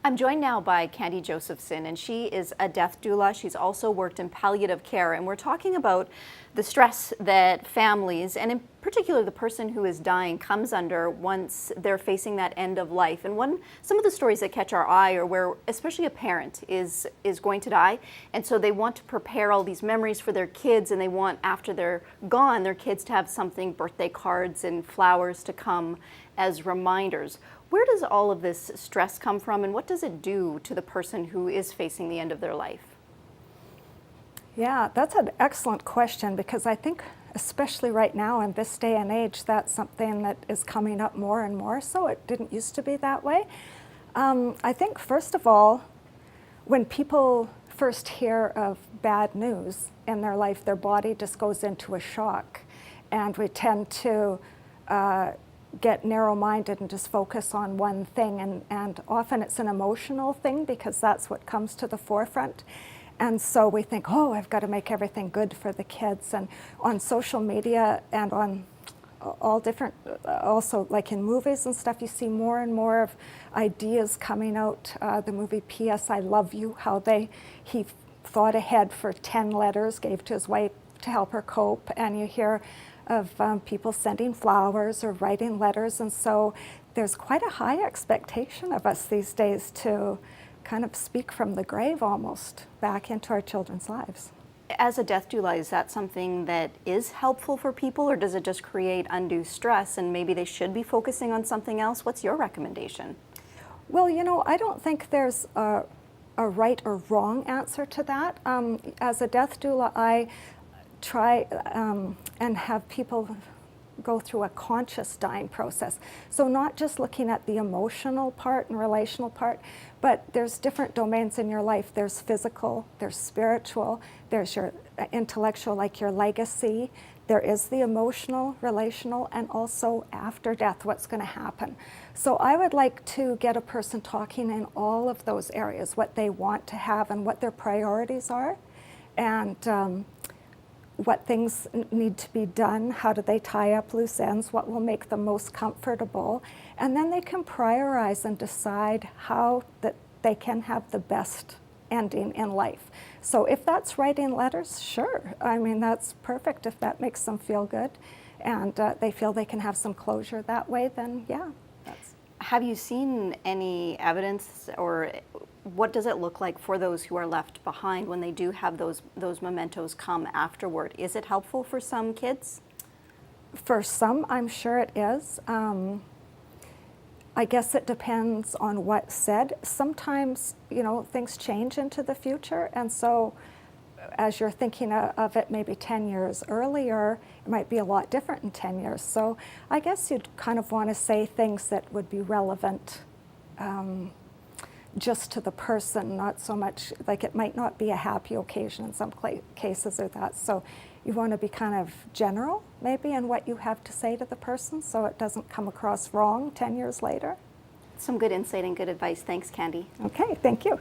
I'm joined now by Candy Josephson, and she is a death doula. She's also worked in palliative care, and we're talking about the stress that families, and in particular the person who is dying, comes under once they're facing that end of life. And some of the stories that catch our eye are where, especially a parent is going to die, and so they want to prepare all these memories for their kids, and they want, after they're gone, their kids to have something, birthday cards and flowers to come as reminders. Where does all of this stress come from, and what does it do to the person who is facing the end of their life? Yeah, that's an excellent question, because I think especially right now in this day and age, that's something that is coming up more and more so. It didn't used to be that way. I think first of all, when people first hear of bad news in their life, their body just goes into a shock, and we tend to get narrow-minded and just focus on one thing, and often it's an emotional thing because that's what comes to the forefront. And so we think, oh, I've got to make everything good for the kids. And on social media and on all different, also like in movies and stuff, you see more and more of ideas coming out. The movie P.S. I Love You, how he thought ahead for 10 letters, gave to his wife to help her cope, and you hear of people sending flowers or writing letters, and so there's quite a high expectation of us these days to kind of speak from the grave almost back into our children's lives. As a death doula, is that something that is helpful for people, or does it just create undue stress and maybe they should be focusing on something else? What's your recommendation? Well, you know, I don't think there's a right or wrong answer to that. As a death doula, I try and have people go through a conscious dying process. So not just looking at the emotional part and relational part, but there's different domains in your life. There's physical, there's spiritual, there's your intellectual, like your legacy. There is the emotional, relational, and also after death, what's going to happen. So I would like to get a person talking in all of those areas, what they want to have and what their priorities are, and what things need to be done, how do they tie up loose ends, what will make them most comfortable, and then they can prioritize and decide how that they can have the best ending in life. So if that's writing letters, sure. I mean, that's perfect. If that makes them feel good and they feel they can have some closure that way, then yeah. Have you seen any evidence, or what does it look like for those who are left behind when they do have those mementos come afterward? Is it helpful for some kids? For some, I'm sure it is. I guess it depends on what's said. Sometimes, you know, things change into the future, and so as you're thinking of it maybe 10 years earlier, it might be a lot different in 10 years. So I guess you'd kind of want to say things that would be relevant just to the person, not so much, like it might not be a happy occasion in some cases or that. So you want to be kind of general maybe in what you have to say to the person so it doesn't come across wrong 10 years later. Some good insight and good advice. Thanks, Candy. Okay, thank you.